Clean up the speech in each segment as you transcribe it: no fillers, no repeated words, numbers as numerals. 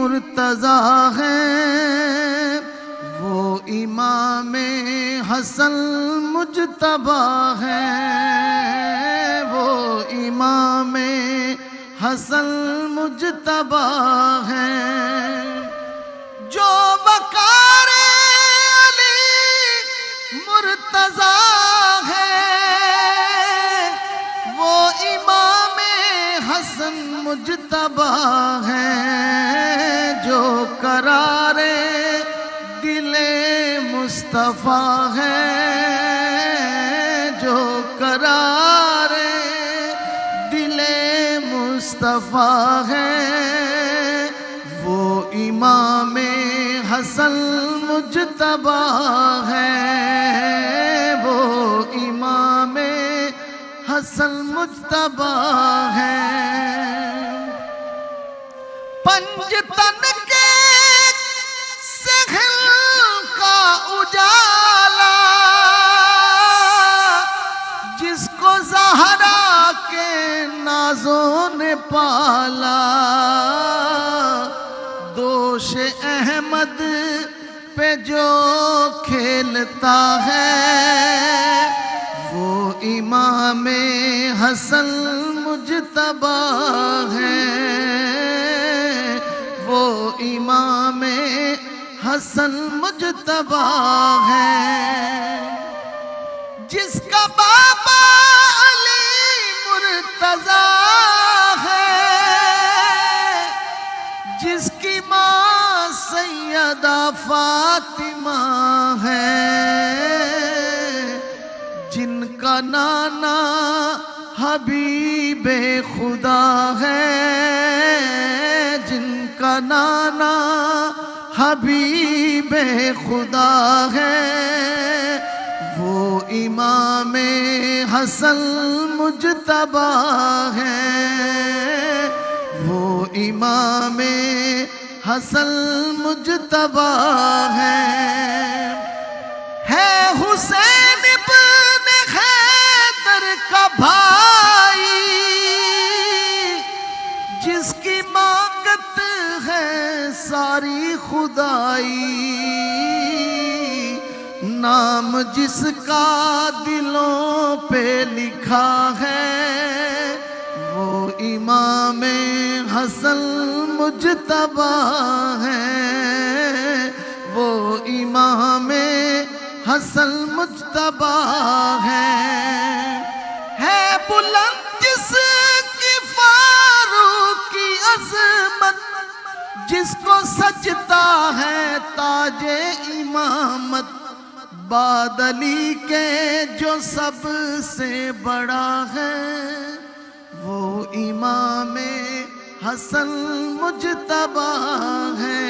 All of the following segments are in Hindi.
मुर्तज़ा है, वो इमाम हसन मुज्तबा है, वो इमाम हसन मुज्तबा है। जो वक़ार अली मुर्तज़ा है, वो इमाम हसन मुज्तबा है। जो करारे दिले मुस्तफ़ा है, जो करारे दिले मुस्तफ़ा है, वो इमाम हसन मुज्तबा है, वो इमाम हसन मुज्तबा है। पंजतन के सहल का उजाला, जिसको ज़हरा के नाज़ों ने पाला, दोष अहमद पे जो खेलता है, वो इमाम हसन मुज्तबा है, वो इमाम हसन मुज्तबा है। जिसका बाबा अली मुर्तज़ा है, जिसकी माँ सैयदा फातिमा है, जिनका नाना हबीबे खुदा है, जिनका नाना हबीबे खुदा है, वो इमाम हसन मुज्तबा है, वो इमाम हसन मुज्तबा है। हुसैन इब्न हैदर का भाई, जिसकी मांगत है सारी खुदाई, नाम जिसका दिलों पे लिखा है, वो इमाम हसन मुज्तबा है, वो इमाम हसन मुज्तबा है बुलंद जिसकी फारूकी अज़मत, जिसको सजता है ताजे इमामत, बादली के जो सबसे बड़ा है, वो इमाम हसन मुज्तबा है,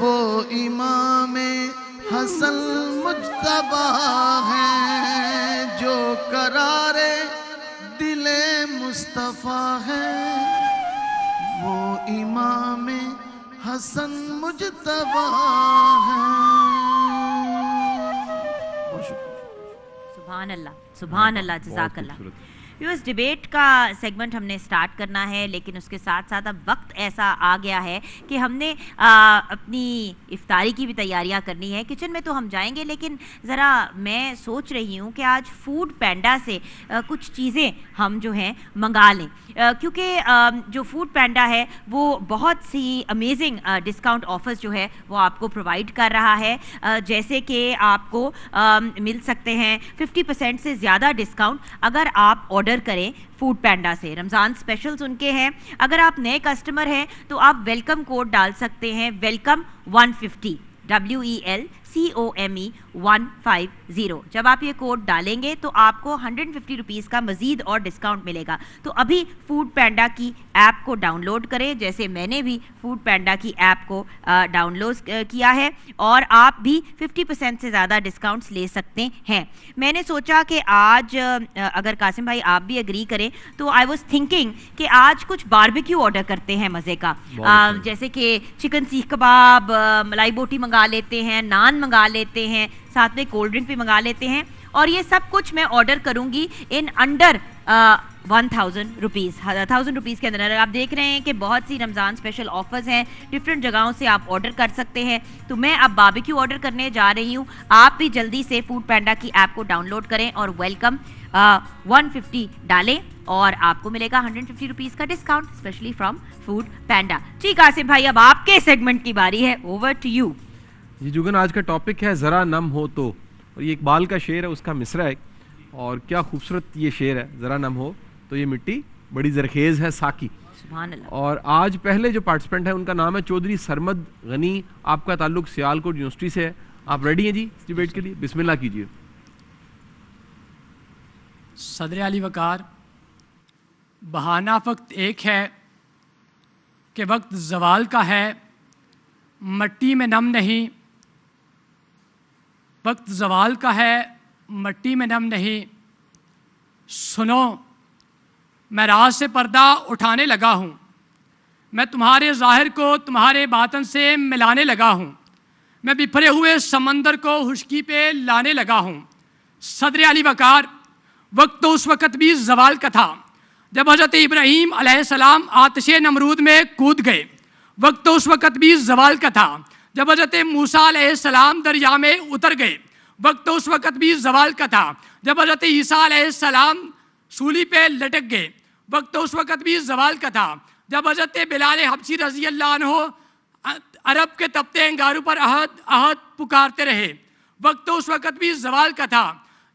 वो इमाम हसन मुज्तबा है, जो करारे दिले मुस्तफ़ा है, वो इमाम हसन मुज्तबा है। सुभान अल्लाह, सुभान अल्लाह, जज़ाकल्लाह। व्यूअर्स, डिबेट का सेगमेंट हमने स्टार्ट करना है, लेकिन उसके साथ साथ अब वक्त ऐसा आ गया है कि हमने अपनी इफ्तारी की भी तैयारियां करनी है। किचन में तो हम जाएंगे, लेकिन ज़रा मैं सोच रही हूँ कि आज फूड पैंडा से कुछ चीज़ें हम जो हैं मंगा लें, क्योंकि जो फूड पैंडा है वो बहुत सी अमेजिंग डिस्काउंट ऑफर्स जो है वो आपको प्रोवाइड कर रहा है। जैसे कि आपको मिल सकते हैं 50% से ज़्यादा डिस्काउंट अगर आप ऑर्डर करें फूड पैंडा से। रमज़ान स्पेशल्स उनके हैं। अगर आप नए कस्टमर हैं तो आप वेलकम कोड डाल सकते हैं, वेलकम 150, WELCOME 150। जब आप ये कोड डालेंगे तो आपको 150 रुपीज़ का मज़ीद और डिस्काउंट मिलेगा। तो अभी फूड पैंडा की ऐप को डाउनलोड करें, जैसे मैंने भी फूड पैंडा की ऐप को डाउनलोड किया है, और आप भी 50% से ज़्यादा डिस्काउंट्स ले सकते हैं। मैंने सोचा कि आज अगर कासिम भाई आप भी एग्री करें तो आई वॉज थिंकिंग कि आज कुछ बारबेक्यू ऑर्डर करते हैं मज़े का, जैसे कि चिकन सीख कबाब, मलाई बोटी मंगा लेते हैं, नान मंगा लेते हैं, साथ में कोल्ड ड्रिंक भी मंगा लेते हैं, और ये सब कुछ मैं ऑर्डर करूंगी इन अंडर 1000 रुपीज़। 1000 रुपीज़ के अंदर आप देख रहे हैं कि बहुत सी रमज़ान स्पेशल ऑफर्स हैं, डिफरेंट जगहों से आप ऑर्डर कर सकते हैं। तो मैं अब बारबेक्यू ऑर्डर करने जा रही हूँ, आप भी जल्दी से फूड पैंडा की ऐप को डाउनलोड करें और वेलकम 150 डालें और आपको मिलेगा 150 रुपीज़ का डिस्काउंट स्पेशली फ्रॉम फूड पैंडा। ठीक आसिफ भाई, अब आपके सेगमेंट की बारी है, ओवर टू यू। जी जुगन, आज का टॉपिक है ज़रा नम हो तो, और ये इकबाल का शेर है, उसका मिसरा है, और क्या खूबसूरत ये शेर है। ज़रा नम हो तो ये मिट्टी बड़ी जरखेज़ है साकी। सुभान अल्लाह। और आज पहले जो पार्टिसिपेंट है उनका नाम है चौधरी सरमद गनी, आपका ताल्लुक सियालकोट यूनिवर्सिटी से है। आप रेडी हैं जी इस डिबेट के लिए? बिस्मिल्लाह कीजिए। सदर अली वकार, बहाना वक्त एक है कि वक्त जवाल का है, मट्टी में नम नहीं। वक्त जवाल का है, मट्टी में नम नहीं। सुनो, मैं राज से पर्दा उठाने लगा हूँ, मैं तुम्हारे ज़ाहिर को तुम्हारे बातन से मिलाने लगा हूँ, मैं बिफरे हुए समंदर को खुशकी पे लाने लगा हूँ। सदर अली वकार, वक्त तो उस वक़्त भी जवाल का था जब हज़रत इब्राहीम अलैहिस्सलाम आतिशे नमरूद में कूद गए। वक्त तो उस वक़्त भी जवाल का था जब हज़रत मूसा अलैहिस्सलाम दरिया में उतर गए। वक्त तो उस वक़्त भी जवाल का था जब हज़रत ईसा अलैहिस्सलाम सूली पे लटक गए। वक्त तो उस वक़्त भी जवाल का था जब हज़रत बिलाल हबशी रज़ी अल्लाह अन्हु अरब के तपते अंगारों पर अहद अहद पुकारते रहे। वक्त तो उस वक़्त भी जवाल का था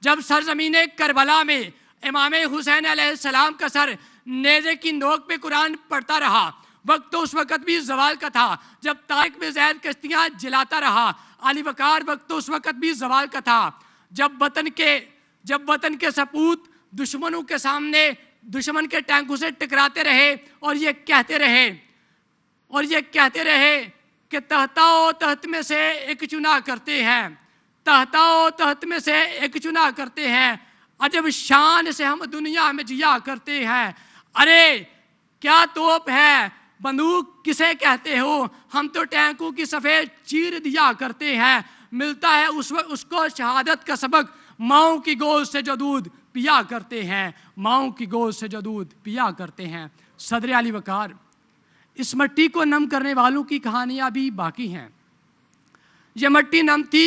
जब सरज़मीन करबला में इमाम हुसैन अलैहिस्सलाम का सर नेज़े की नोक पे कुरान पढ़ता रहा। वक्त तो उस वक़्त भी जवाल का था जब तारिक में ज़ैद कश्तियाँ जलाता रहा। अली वकार, वक्त तो उस वक़्त भी जवाल का था जब वतन के सपूत दुश्मनों के सामने दुश्मन के टैंकों से टकराते रहे और ये कहते रहे कि तहताओ तहत में से एक चुनाव करते हैं, तहताओ तहत में से एक चुनाव करते हैं, अजब शान से हम दुनिया में जिया करते हैं। अरे क्या तोप है, बंदूक किसे कहते हो, हम तो टैंकों की सफ़ेद चीर दिया करते हैं। मिलता है उसको शहादत का सबक, माओं की गोद से जो दूध पिया करते हैं, माओं की गोद से जो दूध पिया करते हैं। सदर अली वकार, इस मट्टी को नम करने वालों की कहानियाँ भी बाकी हैं। ये मट्टी नम थी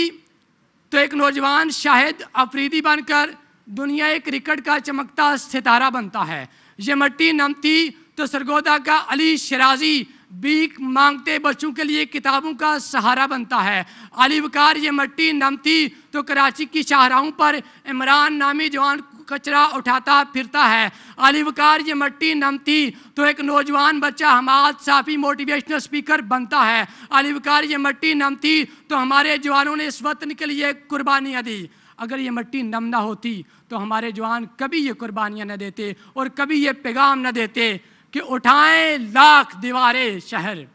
तो एक नौजवान शाहिद अफरीदी बनकर दुनिया क्रिकेट का चमकता सितारा बनता है। ये मट्टी नम थी तो सरगोदा का अली शराजी भीख मांगते बच्चों के लिए किताबों का सहारा बनता है। अली वकार, ये मट्टी नम थी तो कराची की शाहराहों पर इमरान नामी जवान कचरा उठाता फिरता है। अली वकार, ये मट्टी नम थी तो एक नौजवान बच्चा हमाद साफी मोटिवेशनल स्पीकर बनता है। अली वकार, ये मट्टी नम थी तो हमारे जवानों ने इस वतन के लिए कुर्बानियाँ दी। अगर ये मट्टी नम ना होती तो हमारे जवान कभी ये कुर्बानियाँ न देते और कभी ये पैगाम न देते कि उठाएं लाख दीवारें शहर,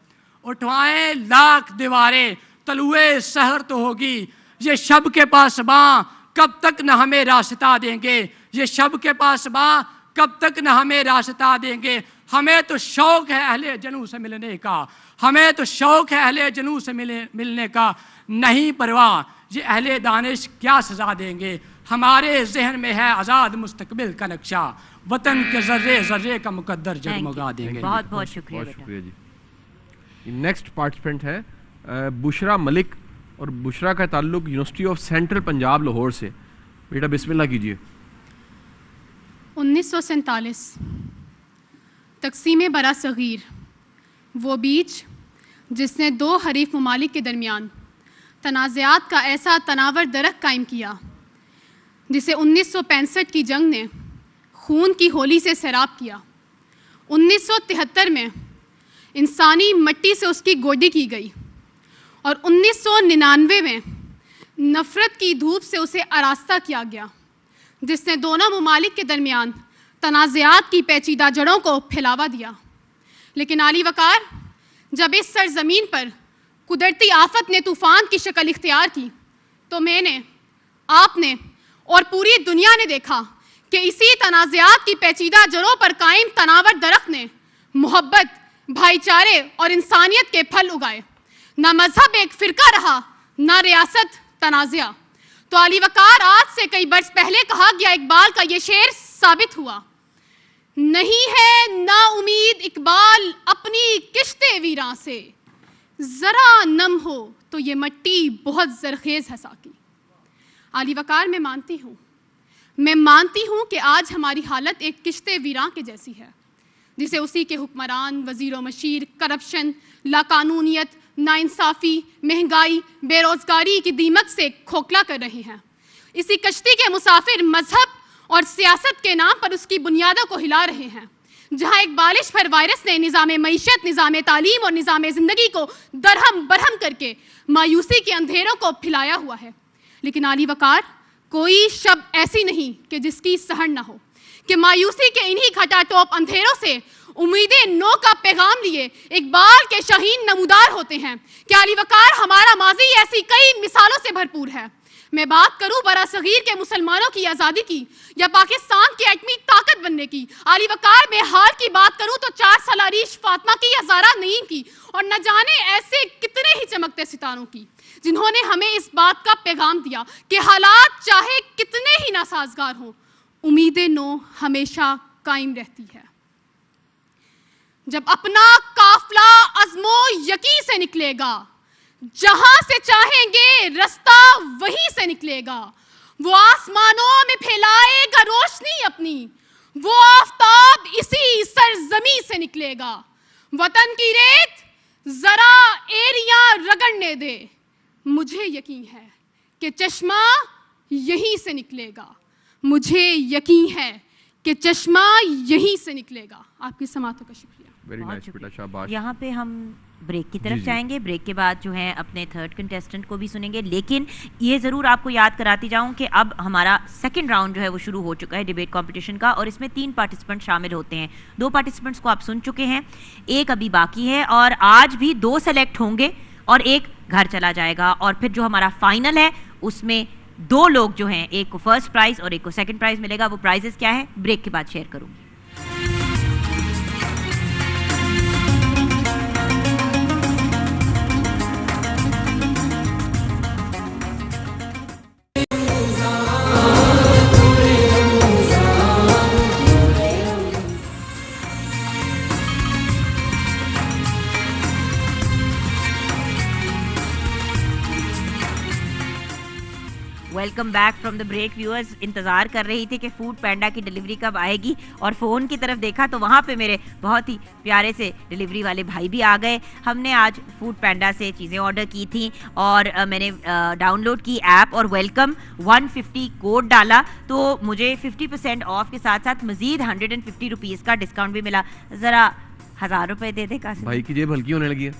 उठाएं लाख दीवारें, तलुए शहर तो होगी। ये शब के पासबां कब तक न हमें रास्ता देंगे, ये शब के पासबां कब तक न हमें रास्ता देंगे। हमें तो शौक है अहले जनू से मिलने का, हमें तो शौक है अहले जनू से मिलने का, नहीं परवाह ये अहले दानिश क्या सजा देंगे। हमारे जहन में है आज़ाद मुस्तकबिल का नक्शा, वतन के जर्रे जर्रे का मुकद्दर जगमगा देंगे। बहुत बहुत शुक्रिया जी। नेक्स्ट पार्टिसिपेंट है बुशरा मलिक, और बुशरा का ताल्लुक university of central Punjab Lahore से। बेटा बिस्मिल्लाह कीजिए। 1947 तकसीम बरा सगीर, वो बीच जिसने दो हरीफ ममालिक के दरमियान तनाज़ात का ऐसा तनावर दरख्त कायम किया जिसे 1965 की जंग ने खून की होली से सैराब किया। 1973 में इंसानी मट्टी से उसकी गोदी की गई और 1999 में नफ़रत की धूप से उसे आरास्ता किया गया, जिसने दोनों ममालिक के दरमियान तनाज़ात की पेचीदा जड़ों को फैलावा दिया। लेकिन आली वकार, जब इस सरजमीन पर कुदरती आफत ने तूफ़ान की शक्ल इख्तियार की तो मैंने, आपने और पूरी दुनिया ने देखा कि इसी तनाज़ात की पेचीदा जड़ों पर कायम तनावर दरख्त ने मोहब्बत, भाईचारे और इंसानियत के फल उगाए। ना मजहब एक फ़िरका रहा, ना रियासत तनाज़ा। तो अली वकार, आज से कई बरस पहले कहा गया इकबाल का ये शेर साबित हुआ नहीं है ना उम्मीद इकबाल अपनी किश्ते वीरां से, जरा नम हो तो ये मट्टी बहुत जरखेज है साकी। आली वकार मैं मानती हूँ कि आज हमारी हालत एक किश्ते वीरां के जैसी है, जिसे उसी के हुक्मरान, वजीर मशीर, करप्शन, लाकानूनियत, नाइंसाफ़ी, महंगाई, बेरोज़गारी की दीमक से खोखला कर रहे हैं। इसी कश्ती के मुसाफिर मजहब और सियासत के नाम पर उसकी बुनियादों को हिला रहे हैं। जहाँ एक बारिश भर वायरस ने निज़ाम मईशत, निज़ाम तालीम और निज़ाम ज़िंदगी को दरहम बरहम करके मायूसी के अंधेरों को फैलाया हुआ है। लेकिन आली वकार, कोई शब्द ऐसी नहीं कि जिसकी सहर न हो, कि मायूसी के इन्हीं खटाटोप अंधेरों से उम्मीदें नो का पैगाम लिए इकबाल के शाहीन नमूदार होते हैं। कि आली वकार, हमारा माजी ऐसी कई मिसालों से भरपूर है। मैं बात करूं बरासगीर के मुसलमानों की आज़ादी की या पाकिस्तान की एटमी ताकत बनने की। आली वकार, मैं हाल की बात करूं तो 4 साल अरीश फातिमा की या ज़ारा नईम की और न जाने ऐसे कितने ही चमकते सितारों की, जिन्होंने हमें इस बात का पैगाम दिया कि हालात चाहे कितने ही नासाजगार हों, उम्मीदें नो हमेशा कायम रहती है। जब अपना काफिला अज़्मो यकीन से निकलेगा, जहां से चाहेंगे रास्ता वहीं से निकलेगा। वो आसमानों में फैलाएगा रोशनी अपनी, वो आफताब इसी सरजमी से निकलेगा। वतन की रेत जरा एरिया रगड़ने दे, मुझे यकीन है कि चश्मा यहीं से निकलेगा। मुझे यकीन है कि चश्मा यहीं से निकलेगा। आपकी समातों का शुक्रिया। वेरी नाइस बेटा, शाबाश। यहाँ पे हम ब्रेक की तरफ जाएंगे। ब्रेक के बाद जो है अपने थर्ड कंटेस्टेंट को भी सुनेंगे, लेकिन ये ज़रूर आपको याद कराती जाऊँ कि अब हमारा सेकंड राउंड जो है वो शुरू हो चुका है डिबेट कंपटीशन का, और इसमें 3 पार्टिसिपेंट शामिल होते हैं। 2 पार्टिसिपेंट्स को आप सुन चुके हैं, एक अभी बाकी है, और आज भी 2 सेलेक्ट होंगे और एक घर चला जाएगा। और फिर जो हमारा फाइनल है उसमें 2 लोग जो हैं, एक को फर्स्ट प्राइज़ और एक को सेकेंड प्राइज़ मिलेगा। वो प्राइजेस क्या है ब्रेक के बाद शेयर करूँगी। Welcome back from the break. Viewers इंतज़ार कर रही थी कि फूड पैंडा की डिलीवरी कब आएगी, और फ़ोन की तरफ देखा तो वहाँ पे मेरे बहुत ही प्यारे से डिलीवरी वाले भाई भी आ गए। हमने आज फूड पैंडा से चीज़ें ऑर्डर की थी और मैंने डाउनलोड की ऐप और वेलकम 150 कोड डाला, तो मुझे 50% ऑफ के साथ साथ मज़ीद 150 रुपीज़ का डिस्काउंट भी मिला। ज़रा 1000 रुपये दे दे कासिम भाई की जेब हल्की होने लगी है।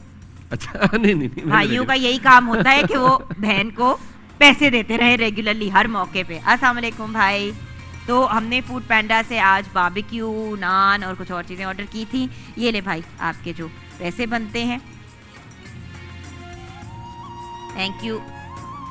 अच्छा नहीं, भाइयों का यही काम होता है कि वो बहन को पैसे देते रहे रेगुलरली हर मौके पे। अस्सलाम वालेकुम भाई। तो हमने फूड पैंडा से आज बारबेक्यू, नान और कुछ और चीज़ें ऑर्डर की थी। ये ले भाई आपके जो पैसे बनते हैं।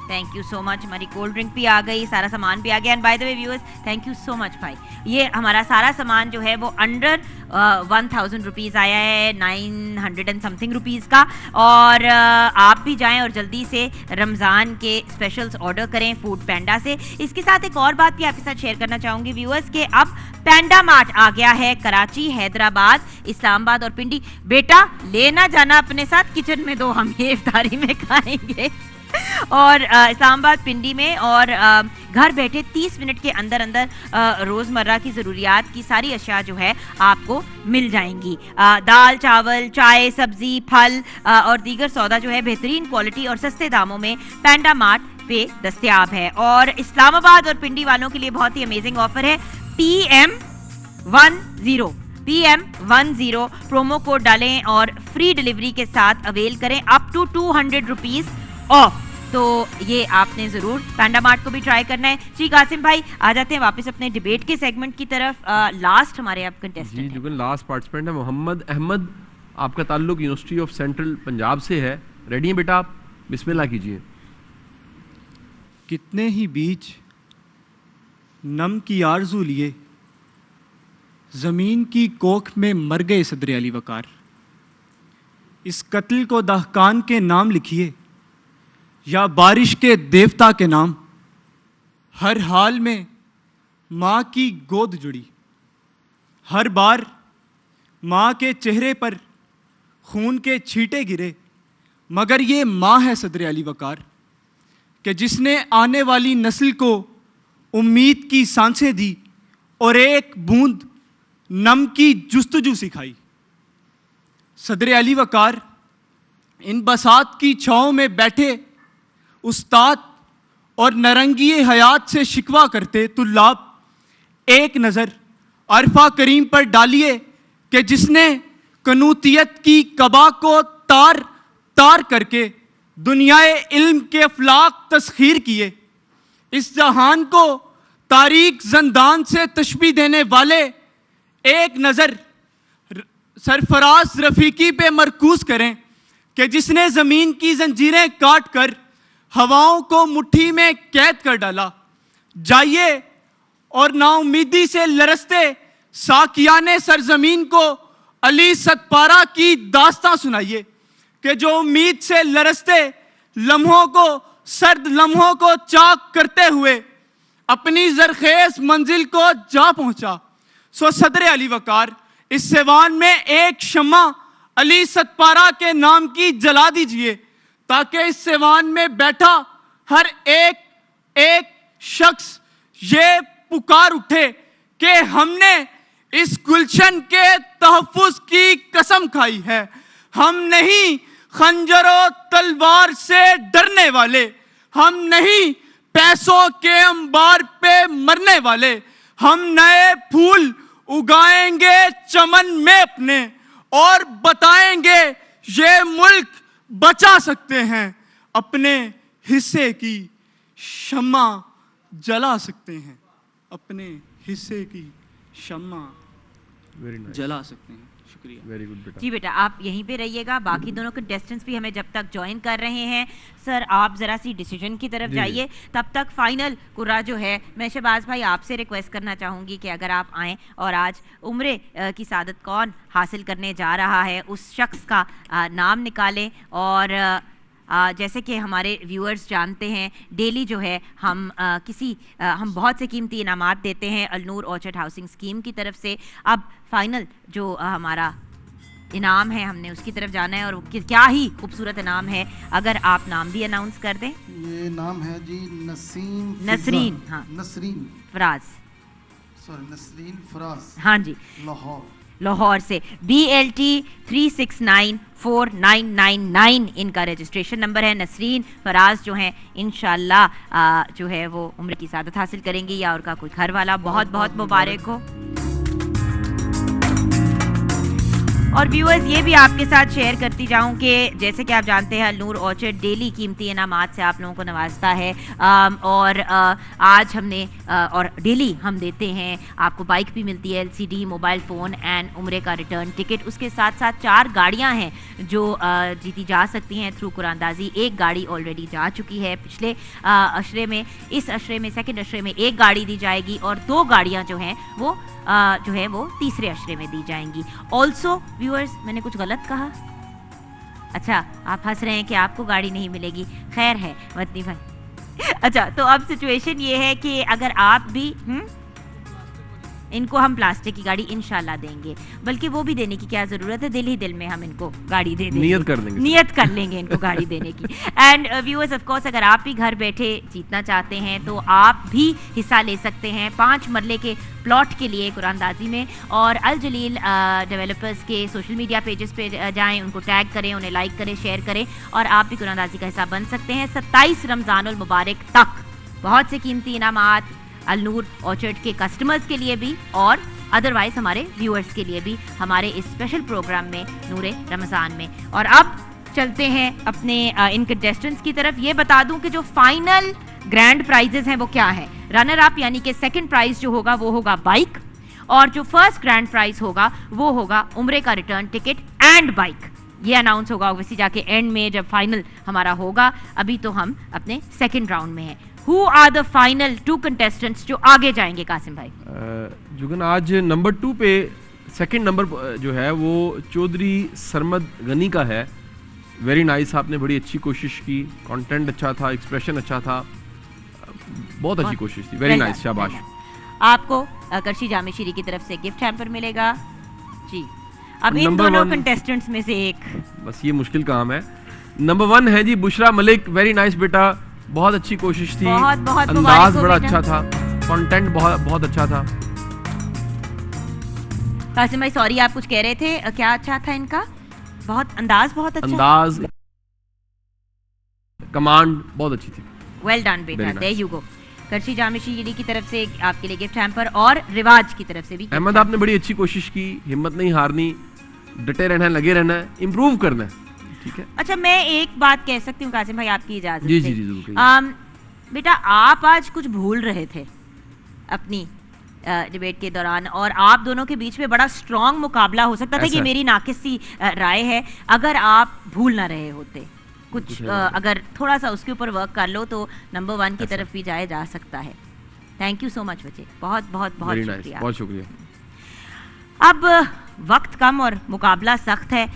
Thank you so much. हमारी कोल्ड ड्रिंक भी आ गई, सारा सामान भी आ गया। And by the way viewers, thank you so much भाई। ये हमारा सारा सामान जो है वो अंडर 1000 रुपीज़ आया है, 900 एंड समथिंग रुपीज़ का। और आप भी जाएं और जल्दी से रमज़ान के स्पेशल्स ऑर्डर करें फूड पैंडा से। इसके साथ एक और बात भी आपके साथ शेयर करना चाहूँगी व्यूअर्स कि अब पैंडा मार्ट आ गया है कराची, हैदराबाद, इस्लामाबाद और पिंडी। बेटा लेना जाना अपने साथ, किचन में दो, हम ये इफ्तारी में खाएंगे। और इस्लामाबाद, पिंडी में, और घर बैठे 30 मिनट के अंदर अंदर रोज़मर्रा की ज़रूरियात की सारी अशिया जो है आपको मिल जाएंगी। दाल, चावल, चाय, सब्ज़ी, फल और दीगर सौदा जो है बेहतरीन क्वालिटी और सस्ते दामों में पैंडा मार्ट पे दस्तयाब है। और इस्लामाबाद और पिंडी वालों के लिए बहुत ही अमेजिंग ऑफर है। PM10 प्रोमो कोड डालें और फ्री डिलीवरी के साथ अवेल करें अप टू 200 रुपीज़ ऑफ। तो ये आपने ज़रूर पैंडा मार्ट को भी ट्राई करना है। जी कासिम भाई, आ जाते हैं वापस अपने डिबेट के सेगमेंट की तरफ। लास्ट हमारे आप कंटेस्टेंट जी, लास्ट पार्टिसिपेंट है मोहम्मद अहमद। आपका ताल्लुक यूनिवर्सिटी ऑफ सेंट्रल पंजाब से है। रेडी हैं बेटा आप? बिस्मिल्लाह कीजिए। कितने ही बीच नम की आरजू लिए ज़मीन की कोख में मर गए सदर अली वकार। इस कत्ल को दहकान के नाम लिखिए या बारिश के देवता के नाम, हर हाल में माँ की गोद जुड़ी। हर बार माँ के चेहरे पर खून के छींटे गिरे, मगर ये माँ है सदर अली वकार कि जिसने आने वाली नस्ल को उम्मीद की सांसें दी और एक बूंद नम की जुस्तजू सिखाई। सदर अली वकार इन बसात की छाँव में बैठे उस्ताद और नरंगी हयात से शिकवा करते तुल्लाब, एक नज़र अरफा करीम पर डालिए कि जिसने कनूतियत की कबा को तार तार करके दुनियाए इल्म के अफलाक तस्खीर किए। इस जहान को तारीख जंदान से तशबीह देने वाले एक नज़र सरफराज रफ़ीकी पे मरकूज करें कि जिसने ज़मीन की जंजीरें काट कर हवाओं को मुट्ठी में कैद कर डाला। जाइए और नाउमीदी से लरसते साकियाने सरजमीन को अली सतपारा की दास्तां सुनाइए कि जो उम्मीद से लरसते लम्हों को, सर्द लम्हों को चाक करते हुए अपनी जरखेज मंजिल को जा पहुंचा। सो सदर अली वकार, इस सिवान में एक शम्मा अली सतपारा के नाम की जला दीजिए ताकि इस सिवान में बैठा हर एक शख्स ये पुकार उठे कि हमने इस गुलशन के तहफ्फुज की कसम खाई है। हम नहीं खंजरों तलवार से डरने वाले, हम नहीं पैसों के अंबार पे मरने वाले, हम नए फूल उगाएंगे चमन में अपने और बताएंगे ये मुल्क बचा सकते हैं, अपने हिस्से की शम्मा जला सकते हैं, अपने हिस्से की शम्मा जला सकते हैं। शुक्रिया। वेरी गुड बेटा। जी बेटा, आप यहीं पे रहिएगा, बाकी दोनों कंटेस्टेंट्स भी हमें जब तक ज्वाइन कर रहे हैं। सर आप ज़रा सी डिसीजन की तरफ जाइए, तब तक फाइनल कुरा जो है मैं शहबाज भाई आपसे रिक्वेस्ट करना चाहूँगी कि अगर आप आएँ और आज उम्रे की सादत कौन हासिल करने जा रहा है उस शख्स का नाम निकालें। और जैसे कि हमारे व्यूअर्स जानते हैं, डेली जो है हम हम बहुत से कीमती इनामात देते हैं अलनूर ऑर्चर्ड हाउसिंग स्कीम की तरफ से। अब फाइनल जो हमारा इनाम है हमने उसकी तरफ जाना है, और क्या ही खूबसूरत इनाम है, अगर आप नाम भी अनाउंस कर दें। ये नाम है जी नसरीन, हाँ नसरीन फराज, सॉरी नसरीन फराज, हाँ जी, लाहौर से BLT 3694999 इनका रजिस्ट्रेशन नंबर है। नसरीन फराज जो हैं इंशाल्लाह जो है वो उम्र की सादत हासिल करेंगी या उनका कोई घर वाला, बहुत बहुत मुबारक हो। और व्यूअर्स ये भी आपके साथ शेयर करती जाऊं कि जैसे कि आप जानते हैं अलनूर ऑर्चर्ड डेली कीमती इनामात से आप लोगों को नवाजता है, और आज हमने और डेली हम देते हैं आपको बाइक भी मिलती है, LCD, मोबाइल फ़ोन एंड उम्रे का रिटर्न टिकट। उसके साथ साथ 4 गाड़ियां हैं जो जीती जा सकती हैं थ्रू कुरानदाजी। एक गाड़ी ऑलरेडी जा चुकी है पिछले अशरे में, इस अशरे में सेकंड अशरे में एक गाड़ी दी जाएगी और 2 गाड़ियां जो हैं वो तीसरे अशरे में दी जाएंगी। ऑल्सो व्यूअर्स, मैंने कुछ गलत कहा? अच्छा, आप हंस रहे हैं कि आपको गाड़ी नहीं मिलेगी, खैर है वतनी भाई। अच्छा, तो अब सिचुएशन ये है कि अगर आप भी इनको हम प्लास्टिक की गाड़ी इंशाल्लाह देंगे, बल्कि वो भी देने की क्या ज़रूरत है, दिल ही दिल में हम इनको गाड़ी दे देंगे, नियत कर लेंगे इनको गाड़ी देने की। एंड व्यूअर्स ऑफ कोर्स, अगर आप भी घर बैठे जीतना चाहते हैं तो आप भी हिस्सा ले सकते हैं 5 मरले के प्लॉट के लिए कुरानदाजी में। और अल जलील डेवलपर्स के सोशल मीडिया पेजेस पे जाएं, उनको टैग करें, उन्हें लाइक करें, शेयर करें और आप भी कुरानदाजी का हिस्सा बन सकते हैं। 27 रमज़ानुल मुबारक तक बहुत से कीमती इनामात अलनूर ऑर्चर्ड के कस्टमर्स के लिए भी और अदरवाइज हमारे व्यूअर्स के लिए भी हमारे इस स्पेशल प्रोग्राम में नूरे रमज़ान में। और अब चलते हैं अपने इन कंटेस्टेंट्स की तरफ। ये बता दूं कि जो फाइनल ग्रैंड प्राइजेस हैं वो क्या है। रनर अप यानी कि सेकंड प्राइज जो होगा वो होगा बाइक, और जो फर्स्ट ग्रैंड प्राइज होगा वो होगा उम्रे का रिटर्न टिकट एंड बाइक। ये अनाउंस होगा वैसे जाके एंड में जब फाइनल हमारा होगा। अभी तो हम अपने सेकंड राउंड में हैं। Who are the final 2 contestants जो आगे जाएंगे? कासिम भाई। जुगन, आज नंबर 2 पे सेकंड नंबर जो है वो चौधरी सरमद गनी का है। वेरी नाइस, आपने बड़ी अच्छी कोशिश की, कंटेंट अच्छा था, एक्सप्रेशन अच्छा था, बहुत अच्छी कोशिश थी, वेरी नाइस, शाबाश। आपको करशी जामे शीरी की तरफ से गिफ्ट हैम्पर मिलेगा जी। अब इन नंबर दोनों 1 कंटेस्टेंट्स में से एक, बस ये मुश्किल काम है। नंबर 1 है जी बुशरा मलिक, वेरी नाइस बेटा, बहुत अच्छी कोशिश थी, बहुत बहुत अंदाज मुबारक हो बड़ा बेटा। अच्छा था, कंटेंट बहुत अच्छा था। कासिम भाई सॉरी आप कुछ कह रहे थे, क्या अच्छा था इनका? बहुत अंदाज बहुत अच्छा, अंदाज, कमांड बहुत अच्छी थी। वेल डन बेटा, Very nice. There you go. करशी जामे शीरी की तरफ से आपके लिए गिफ्ट हैम्पर और रिवाज की तरफ से भी gift अहमद hamper। आपने बड़ी अच्छी कोशिश की, हिम्मत नहीं हारनी, डटे रहना है, लगे रहना है, इम्प्रूव करना है, ठीक है। अच्छा मैं एक बात कह सकती हूँ कासिम भाई आपकी इजाजत जी से। जी जी जरूर कहिए। बेटा आप आज कुछ भूल रहे थे अपनी डिबेट के दौरान, और आप दोनों के बीच में बड़ा स्ट्रॉन्ग मुकाबला हो सकता था ऐसा कि है। मेरी नाकिस सी राय है, अगर आप भूल ना रहे होते कुछ कुछ है बात है। अगर थोड़ा सा उसके ऊपर वर्क कर लो तो नंबर 1 की ऐसा। तरफ भी जाया जा सकता है। थैंक यू सो मच बच्चे, बहुत बहुत बहुत वेरी नाइस, शुक्रिया। बहुत शुक्रिया। अब वक्त कम और मुकाबला सख्त है,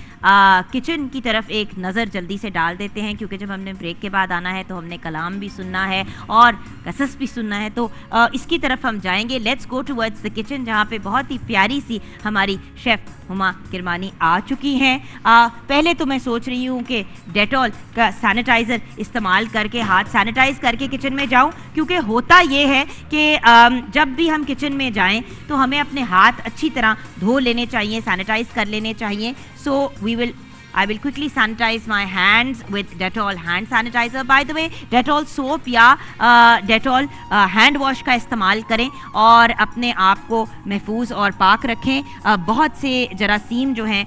किचन की तरफ एक नज़र जल्दी से डाल देते हैं, क्योंकि जब हमने ब्रेक के बाद आना है तो हमने कलाम भी सुनना है और कसस भी सुनना है, तो इसकी तरफ हम जाएंगे। Let's go towards the kitchen, जहाँ पे बहुत ही प्यारी सी हमारी शेफ़ हुमा किरमानी आ चुकी हैं। पहले तो मैं सोच रही हूँ कि डेटॉल का सैनिटाइज़र इस्तेमाल करके हाथ सैनिटाइज करके किचन में जाऊँ, क्योंकि होता ये है कि जब भी हम किचन में जाएं तो हमें अपने हाथ अच्छी तरह धो लेने चाहिए, सैनिटाइज कर लेने चाहिए। So I will quickly sanitize my hands with Dettol hand sanitizer. By the way, Dettol soap या Dettol हैंड वॉश का इस्तेमाल करें और अपने आप को महफूज और पाक रखें। बहुत से जरासीम जो हैं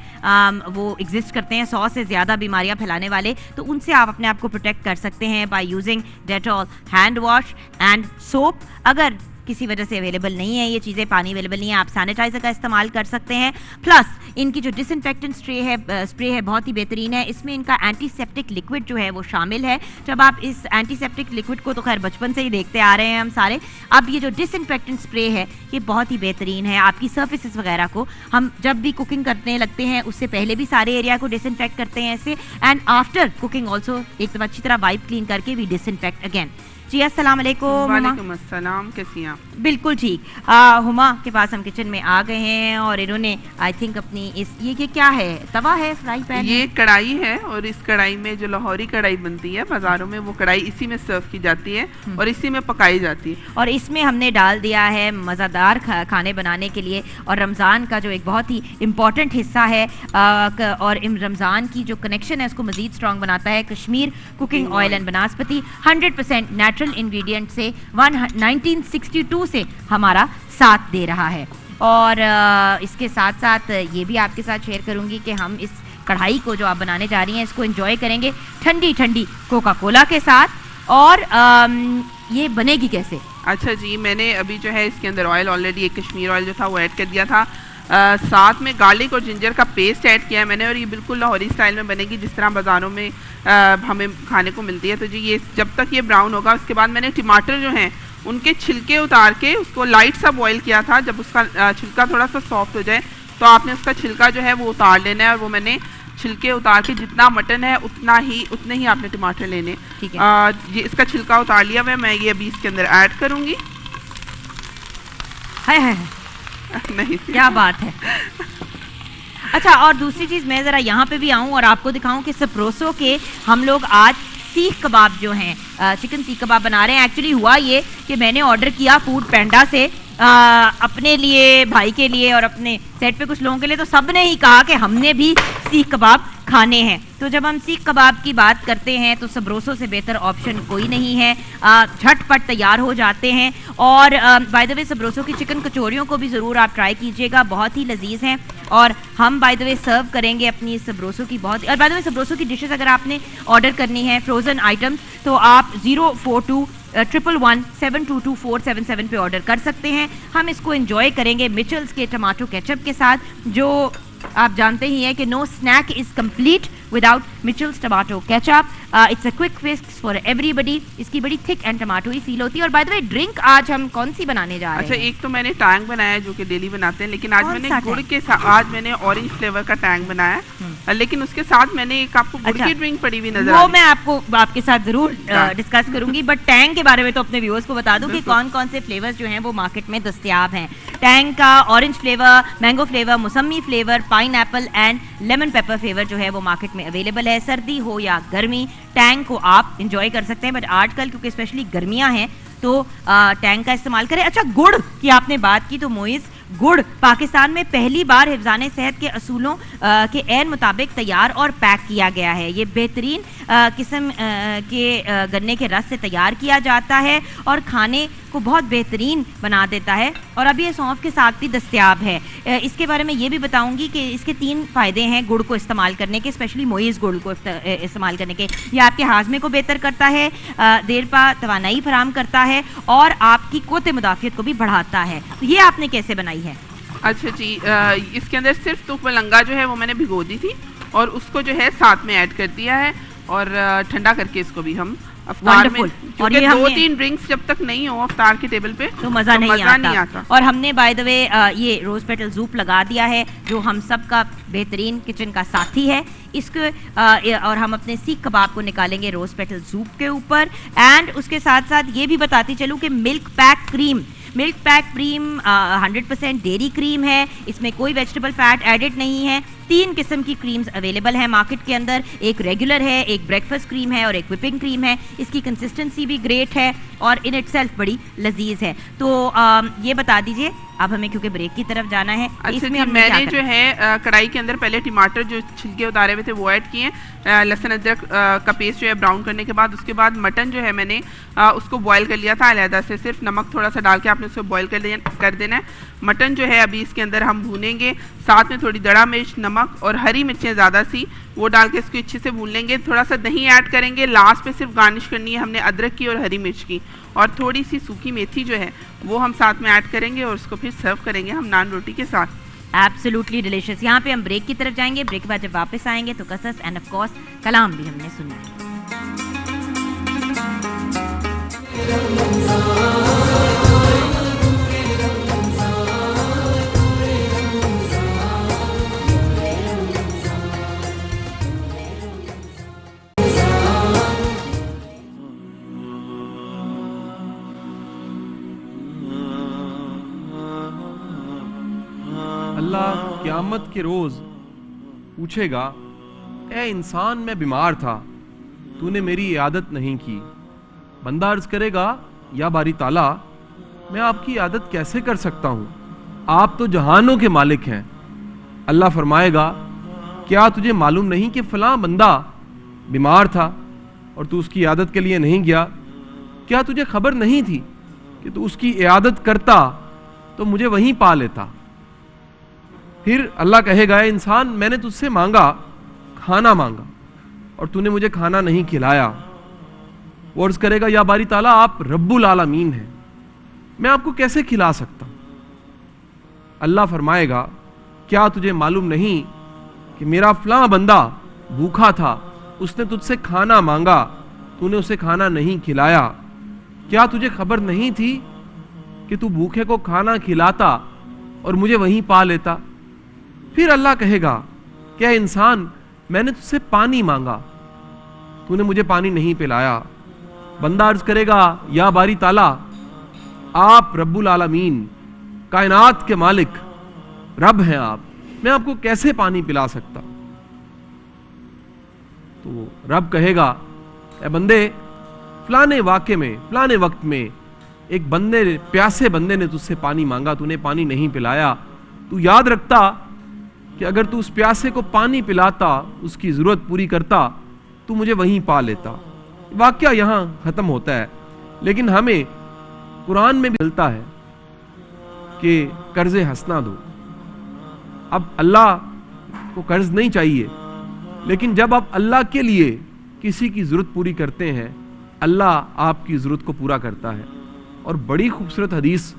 वो एग्जिस्ट करते हैं, 100 से ज़्यादा बीमारियां फैलाने वाले, तो उनसे आप अपने आप को प्रोटेक्ट कर सकते हैं by using Dettol hand wash and soap. अगर किसी वजह से अवेलेबल नहीं है ये चीज़ें, पानी अवेलेबल नहीं है, आप सैनिटाइज़र का इस्तेमाल कर सकते हैं। प्लस इनकी जो डिसइंफेक्टेंट स्प्रे है बहुत ही बेहतरीन है, इसमें इनका एंटीसेप्टिक लिक्विड जो है वो शामिल है। जब आप इस एंटीसेप्टिक लिक्विड को तो खैर बचपन से ही देखते आ रहे हैं हम सारे, अब ये जो डिसइंफेक्टेंट स्प्रे है ये बहुत ही बेहतरीन है। आपकी सर्फेसिस वगैरह को हम जब भी कुकिंग करने लगते हैं उससे पहले भी सारे एरिया को डिसइंफेक्ट करते हैं ऐसे, एंड आफ्टर कुकिंग ऑल्सो एकदम अच्छी तरह वाइप क्लीन करके भी डिसइंफेक्ट अगेन। जी अस्सलाम वालेकुम। वालेकुम अस्सलाम, कैसी हैं आप? बिल्कुल ठीक। हुमा के पास हम किचन में आ गए हैं और इन्होंने आई थिंक अपनी इस ये क्या है, तवा है, फ्राई पैन ये है? कढ़ाई है और इस कढ़ाई में जो लाहौरी कढ़ाई बनती है बाजारों में, वो कढ़ाई इसी में सर्व की जाती है और इसी में पकाई जाती है। और इसमें हमने डाल दिया है मज़ेदार खाने बनाने के लिए, और रमज़ान का जो एक बहुत ही इम्पॉर्टेंट हिस्सा है और रमज़ान की जो कनेक्शन है उसको मज़ीद स्ट्रॉन्ग बनाता है, कश्मीर कुकिंग ऑयल एंड बनास्पति 100% नेचुरल इंग्रेडिएंट से 1962 से हमारा साथ दे रहा है। और इसके साथ साथ ये भी आपके साथ शेयर करूंगी कि हम इस कढ़ाई को जो आप बनाने जा रही हैं इसको एंजॉय करेंगे ठंडी ठंडी कोका कोला के साथ। और ये बनेगी कैसे? अच्छा जी, मैंने अभी जो है इसके अंदर ऑयल ऑलरेडी एक कश्मीर ऑयल जो था वो ऐड कर दिया था, साथ में गार्लिक और जिंजर का पेस्ट ऐड किया है मैंने, और ये बिल्कुल लाहौरी स्टाइल में बनेगी जिस तरह बाज़ारों में हमें खाने को मिलती है। तो जी ये जब तक ये ब्राउन होगा, उसके बाद मैंने टमाटर जो हैं उनके छिलके उतार के उसको लाइट सा बॉईल किया था। जब उसका छिलका थोड़ा सा सॉफ्ट हो जाए तो आपने उसका छिलका जो है वो उतार लेना है, और वो मैंने छिलके उतार के जितना मटन है उतने ही आपने टमाटर लेने। ठीक है। ये इसका छिलका उतार लिया हुआ मैं ये अभी इसके अंदर ऐड करूँगी। है नहीं क्या बात है। अच्छा, और दूसरी चीज़ मैं ज़रा यहाँ पे भी आऊँ और आपको दिखाऊँ कि सप्रोसो के हम लोग आज सीख कबाब जो हैं, चिकन सीख कबाब बना रहे हैं। एक्चुअली हुआ ये कि मैंने ऑर्डर किया फूड पैंडा से अपने लिए, भाई के लिए और अपने सेट पे कुछ लोगों के लिए, तो सब ने ही कहा कि हमने भी सीख कबाब खाने हैं। तो जब हम सीख कबाब की बात करते हैं तो सब्रोसो से बेहतर ऑप्शन कोई नहीं है, झटपट तैयार हो जाते हैं। और बाय द वे सब्रोसो की चिकन कचौरियों को भी ज़रूर आप ट्राई कीजिएगा, बहुत ही लजीज हैं। और हम बाय द वे सर्व करेंगे अपनी सब्रोसो की और बाय द वे सब्रोसो की डिशेस अगर आपने ऑर्डर करनी है फ्रोज़न आइटम्स तो आप 04211722477 पे ऑर्डर कर सकते हैं। हम इसको एंजॉय करेंगे मिचल्स के टमाटो केचप के साथ, जो आप जानते ही हैं कि no snack is complete without Mitchell's tomato ketchup. It's a quick fix for everybody. इसकी बड़ी थिक एंड टमाटोई फील होती है। और बाय द वे ड्रिंक आज हम कौन सी बनाने जा रहे हैं? अच्छा, एक तो मैंने टैंग बनाया है जो कि डेली बनाते हैं, लेकिन आज मैंने गुड़ के साथ आज मैंने ऑरेंज फ्लेवर का टैंग बनाया है, लेकिन उसके साथ मैंने एक आपको गुड़ की ड्रिंक पड़ी हुई नजर आ रही है। वो मैं आपके साथ जरूर डिस्कस करूंगी, बट टैंग के बारे में तो अपने व्यूअर्स को बता दूं कि कौन कौन से फ्लेवर्स जो हैं वो मार्केट में दस्तयाब हैं। टैंग का ऑरेंज फ्लेवर, मैंगो फ्लेवर, मौसमी flavour, pineapple and lemon pepper flavour जो है वो मार्केट में अवेलेबल है। सर्दी हो या गर्मी, टैंग को आप इंजॉय कर सकते हैं, बट आजकल क्योंकि स्पेशली गर्मियां हैं तो टैंग का इस्तेमाल करें। अच्छा, गुड़ की आपने बात की तो मोइज, गुड़ पाकिस्तान में पहली बार हिफ्ज़ाने सेहत के असूलों के ऐन मुताबिक तैयार और पैक किया गया है। ये बेहतरीन किस्म के गन्ने के रस से तैयार किया जाता है और खाने को बहुत बेहतरीन बना देता है, और अभी ये सौंफ के साथ भी दस्तयाब है। इसके बारे में ये भी बताऊंगी कि इसके 3 फ़ायदे हैं गुड़ को इस्तेमाल करने के, स्पेशली मोइज़ गुड़ को इस्तेमाल करने के। ये आपके हाजमे को बेहतर करता है, देर पा तवानाई फराम करता है और आपकी क़ुव्वत मुदाफ़ियत को भी बढ़ाता है। तो ये आपने कैसे बनाई है? अच्छा जी, इसके अंदर सिर्फ तुक मलंगा जो है वो मैंने भिगो दी थी और उसको जो है साथ में ऐड कर दिया है और ठंडा करके इसको भी हम अफ्तार में, क्योंकि 2-3 ड्रिंक्स जब तक नहीं हो अफ्तार के टेबल पे तो मज़ा नहीं आता। और हमने बाय द वे ये रोज़ पेटल सूप लगा दिया है जो हम सब का बेहतरीन किचन का साथी है। इसको और हम अपने सीख कबाब को निकालेंगे रोज़ पेटल सूप के ऊपर। एंड उसके साथ साथ ये भी बताती चलूँ कि milk pack cream 100% dairy cream है, इसमें कोई वेजिटेबल फैट एडिड नहीं है। 3 किस्म की क्रीम्स अवेलेबल है मार्केट के अंदर, एक रेगुलर है, एक ब्रेकफास्ट क्रीम है और एक विपिंग क्रीम है। इसकी कंसिस्टेंसी भी ग्रेट है और इन इटसेल्फ बड़ी लजीज है। तो ये बता दीजिए, अब हमें क्योंकि ब्रेक की तरफ जाना है। अच्छा, इसमें मैंने जो है कढ़ाई के अंदर पहले टमाटर जो छिलके उतारे हुए थे वो ऐड किए, लहसुन अदरक का पेस्ट जो है ब्राउन करने के बाद, उसके बाद मटन जो है मैंने उसको बॉयल कर लिया था अलहदा से, सिर्फ नमक थोड़ा सा डाल के आपने उसको बॉयल कर देना है। मटन जो है अभी इसके अंदर हम भूनेंगे, साथ में थोड़ी दड़ा मिर्च, नमक और हरी मिर्चें ज़्यादा सी वो डाल के इसको अच्छे से भून लेंगे। थोड़ा सा दही ऐड करेंगे, लास्ट पे सिर्फ गार्निश करनी है हमने अदरक की और हरी मिर्च की, और थोड़ी सी सूखी मेथी जो है वो हम साथ में ऐड करेंगे और उसको फिर सर्व करेंगे हम नान रोटी के साथ। Absolutely delicious. यहाँ पे हम ब्रेक की तरफ जाएंगे, ब्रेक के बाद जब वापस आएंगे तो कसस एंड ऑफ कोर्स कलाम भी हमने सुना। अल्लाह क़यामत के रोज़ पूछेगा, ए इंसान मैं बीमार था, तूने मेरी इयादत नहीं की। बंदा अर्ज़ करेगा, या बारी ताला मैं आपकी इयादत कैसे कर सकता हूँ, आप तो जहानों के मालिक हैं। अल्लाह फरमाएगा, क्या तुझे मालूम नहीं कि फ़लाँ बंदा बीमार था और तू उसकी इयादत के लिए नहीं गया? क्या तुझे खबर नहीं थी कि तू उसकी इयादत करता तो मुझे वहीं पा लेता? फिर अल्लाह कहेगा, इंसान मैंने तुझसे मांगा, खाना मांगा और तूने मुझे खाना नहीं खिलाया। वो अर्ज़ करेगा, या बारी ताला आप रब्बुल आलमीन हैं, मैं आपको कैसे खिला सकता हूं? अल्लाह फरमाएगा, क्या तुझे मालूम नहीं कि मेरा फलां बंदा भूखा था, उसने तुझसे खाना मांगा, तूने उसे खाना नहीं खिलाया? क्या तुझे खबर नहीं थी कि तू भूखे को खाना खिलाता और मुझे वहीं पा लेता? फिर अल्लाह कहेगा, क्या इंसान मैंने तुझसे पानी मांगा, तूने मुझे पानी नहीं पिलाया? बंदा अर्ज करेगा, या बारी ताला आप रब्बुल आलमीन, कायनात के मालिक रब हैं आप, मैं आपको कैसे पानी पिला सकता? तो रब कहेगा, ए बंदे, फलाने वाक़े में फलाने वक्त में एक बंदे, प्यासे बंदे ने तुझसे पानी मांगा, तूने पानी नहीं पिलाया। तू याद रखता कि अगर तू उस प्यासे को पानी पिलाता, उसकी ज़रूरत पूरी करता, तू मुझे वहीं पा लेता। वाक़या यहाँ ख़त्म होता है, लेकिन हमें कुरान में भी मिलता है कि कर्ज़े हंसना दो। अब अल्लाह को कर्ज़ नहीं चाहिए, लेकिन जब आप अल्लाह के लिए किसी की ज़रूरत पूरी करते हैं, अल्लाह आपकी ज़रूरत को पूरा करता है। और बड़ी खूबसूरत हदीस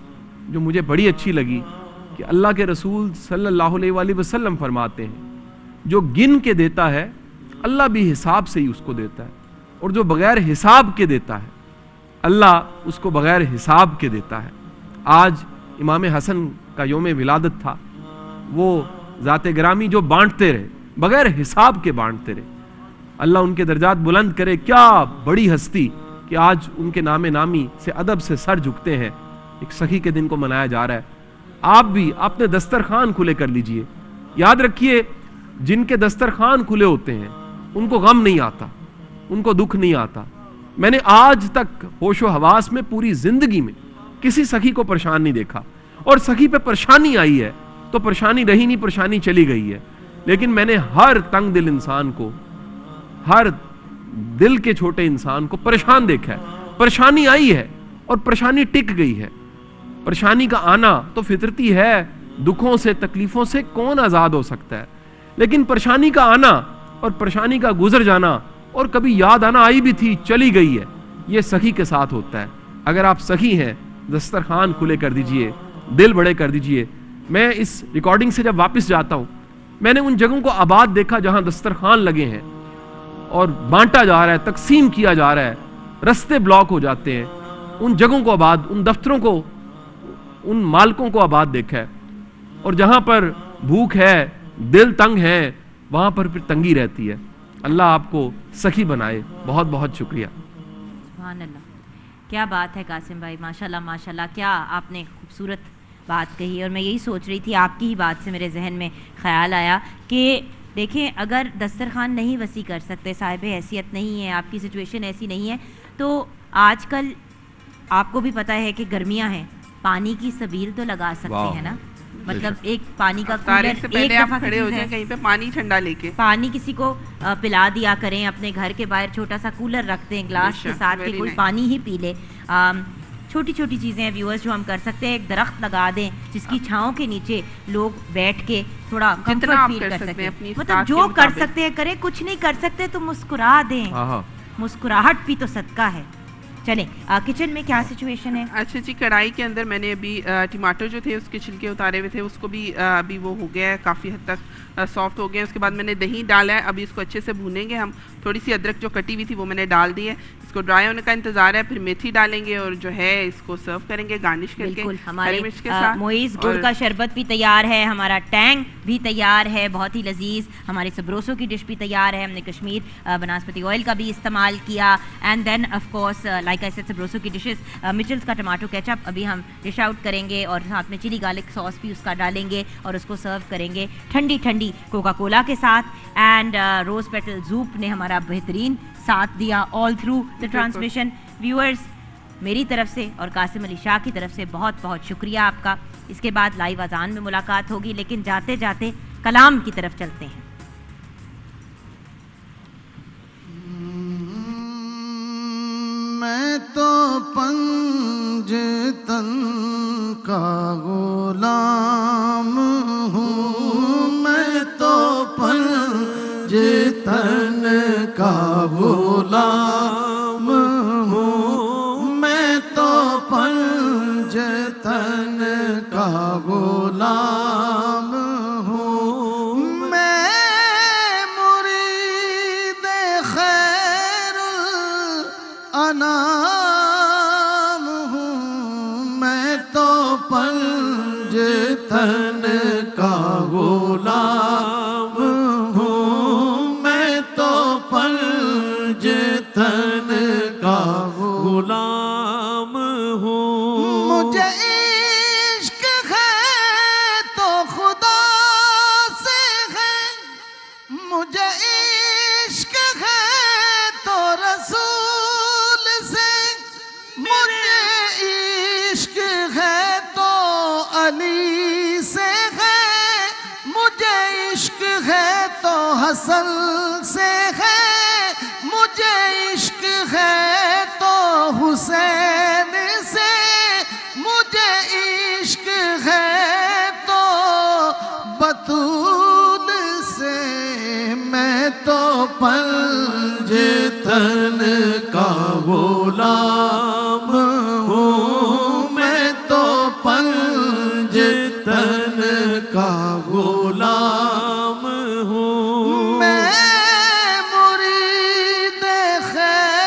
जो मुझे बड़ी अच्छी लगी कि अल्लाह के रसूल सल्लल्लाहु अलैहि वसल्लम फरमाते हैं, जो गिन के देता है अल्लाह भी हिसाब से ही उसको देता है। और जो बगैर हिसाब के देता है, अल्लाह उसको बगैर हिसाब के देता है। आज इमाम हसन का यौम विलादत था, वो ज़ाते गिरामी जो बांटते रहे, बगैर हिसाब के बांटते रहे, अल्लाह उनके दर्जात बुलंद करे। क्या बड़ी हस्ती कि आज उनके नामे नामी से अदब से सर झुकते हैं। एक सखी के दिन को मनाया जा रहा है। आप भी अपने दस्तरखान खुले कर लीजिए। याद रखिए, जिनके दस्तरखान खुले होते हैं उनको गम नहीं आता, उनको दुख नहीं आता। मैंने आज तक होशो हवास में पूरी जिंदगी में किसी सखी को परेशान नहीं देखा, और सखी पे परेशानी आई है तो परेशानी रही नहीं, परेशानी चली गई है। लेकिन मैंने हर तंग दिल इंसान को, हर दिल के छोटे इंसान को परेशान देखा है। परेशानी आई है और परेशानी टिक गई है। परेशानी का आना तो फितरती है, दुखों से तकलीफों से कौन आजाद हो सकता है, लेकिन परेशानी का आना और परेशानी का गुजर जाना, और कभी याद आना आई भी थी चली गई है, ये सखी के साथ होता है। अगर आप सखी हैं, दस्तरखान खुले कर दीजिए, दिल बड़े कर दीजिए। मैं इस रिकॉर्डिंग से जब वापस जाता हूं, मैंने उन जगहों को आबाद देखा जहां दस्तरखान लगे हैं और बांटा जा रहा है, तकसीम किया जा रहा है, रास्ते ब्लॉक हो जाते हैं। उन जगहों को आबाद, उन दफ्तरों को, उन मालिकों को आबाद देखा है। और जहां पर भूख है, दिल तंग है, वहां पर फिर तंगी रहती है। अल्लाह आपको सखी बनाए। बहुत बहुत शुक्रिया। सुभान अल्लाह, क्या बात है कासिम भाई, माशाल्लाह माशाल्लाह, क्या आपने खूबसूरत बात कही। और मैं यही सोच रही थी, आपकी ही बात से मेरे जहन में ख्याल आया कि देखें, अगर दस्तरखान नहीं वसी कर सकते, साहिब हैसियत नहीं है, आपकी सिचुएशन ऐसी नहीं है, तो आजकल आपको भी पता है कि गर्मियां हैं, पानी की सबील तो लगा सकते हैं ना। मतलब एक पानी का कूलर, से पहले आप खड़े हो जाए कहीं पे पानी ठंडा लेके, पानी किसी को पिला दिया करें। अपने घर के बाहर छोटा सा कूलर रखते हैं ग्लास के साथ कि कोई पानी ही पी ले। छोटी छोटी चीज़ें हैं व्यूअर्स जो हम कर सकते हैं। एक दरख्त लगा दें जिसकी छांव के नीचे लोग बैठ के थोड़ा कंफर्ट फील कर सकते हैं। मतलब जो कर सकते हैं करें, कुछ नहीं कर सकते तो मुस्कुरा दें। मुस्कुराहट भी तो सदका है। चलें, किचन में क्या सिचुएशन है? अच्छा जी, कढ़ाई के अंदर मैंने अभी टमाटर जो थे उसके छिलके उतारे हुए थे, उसको भी अभी वो हो गया है, काफ़ी हद तक सॉफ्ट हो गया है। उसके बाद मैंने दही डाला है, अभी इसको अच्छे से भूनेंगे हम। थोड़ी सी अदरक जो कटी हुई थी वो मैंने डाल दी है, इसको ड्राई होने का इंतजार है। फिर मेथी डालेंगे और जो है इसको सर्व करेंगे गार्निश करके हरी मिर्च के साथ। मोइज़ गुड़ का शरबत भी तैयार है, हमारा टैंग भी तैयार है, बहुत ही लजीज। हमारी सबरोसो की डिश भी तैयार है, हमने कश्मीर बनास्पति ऑयल का भी इस्तेमाल किया। And then of course like I said, Sabroso की डिशेस, मिचेल्स का टमाटो केचप अभी हम डिश आउट करेंगे, और साथ में चिली गार्लिक सॉस भी उसका डालेंगे और उसको सर्व करेंगे ठंडी ठंडी कोका कोला के साथ। एंड रोज पेटल जूप ने हमारा बेहतरीन साथ दिया all through the transmission. Viewers, मेरी तरफ से और कासिम अली शाह की तरफ से बहुत बहुत शुक्रिया आपका। इसके बाद लाइव अजान में मुलाकात होगी, लेकिन जाते जाते कलाम की तरफ चलते हैं। मैं तो पंजतन का गुलाम हूँ, मैं तो पंजतन का गुलाम हूँ, मैं तो पंजतन का गुलाम हूँ, मैं मुरीद खैरुल अनाम हूँ, मैं तो पंजतन का गुलाम हूँ, मैं तो पंजतन का गुलाम हूँ। मुझे इश्क है तो खुदा से है, मुझे इश्क है तो रसूल से, मुझे इश्क है तो अली से है, मुझे इश्क है तो हसन से है, मुझे इश्क है तो हुसैन से, मुझे इश्क है तो बतूल से, मैं तो पंजतन का गुलाम हूँ, मैं तो पंजतन का गुलाम हूँ, मैं मुरीद खैर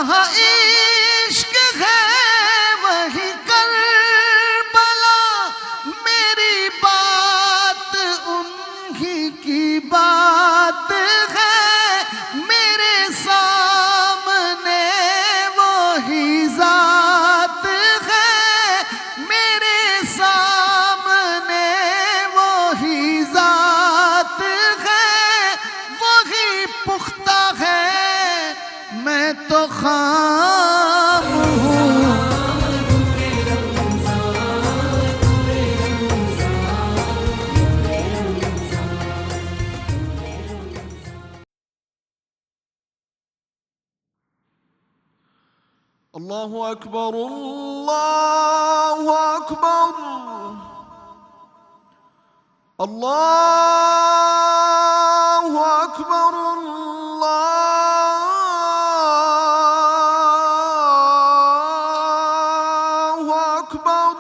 जहाँ इश्क है वही करबला, मेरी बात उन्हीं की बात है, मेरे सामने वही जात है, मेरे सामने वही जात है, वही पुख्ता है, मैं तो खाम हूँ। अल्लाहु अकबर, अल्लाहु अकबर, अल्लाहु अकबर, अल्लाहु अकबर।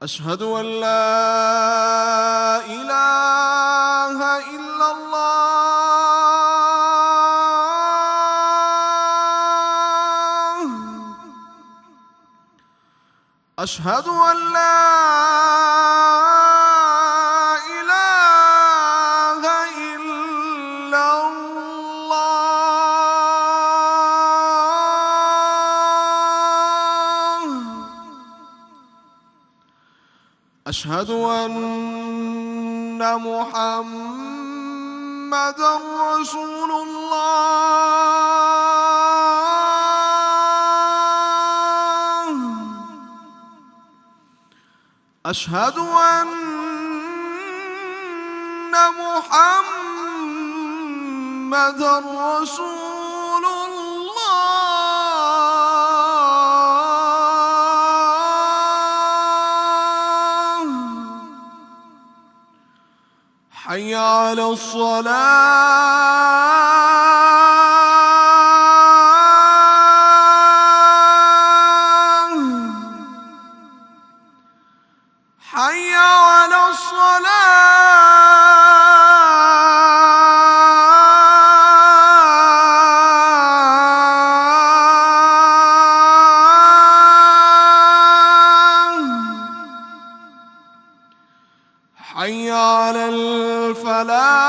अशहदु अन ला इलाहा इल्लल्लाह, अशहदु अन ला इलाहा इल्लल्लाह, अशहदु अन्ना मुहम्मदन रसूलुल्लाह, अशहदु अन्ना मुहम्मदन रसूलुल्लाह। हय्या अलस्सलाह, हय्या अलस्सलाह, हय्या अलल फलाह,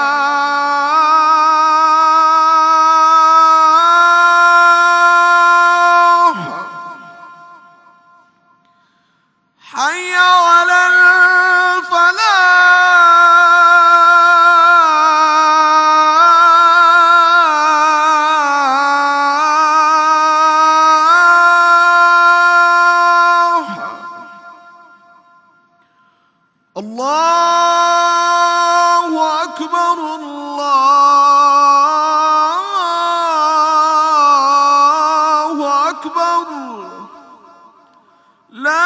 हय्या अलल फलाह। अल्लाहु अकबर, अल्लाहु अकबर, ला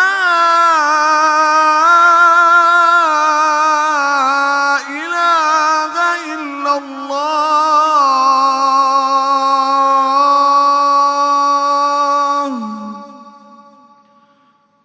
इलाहा इल्लल्लाह।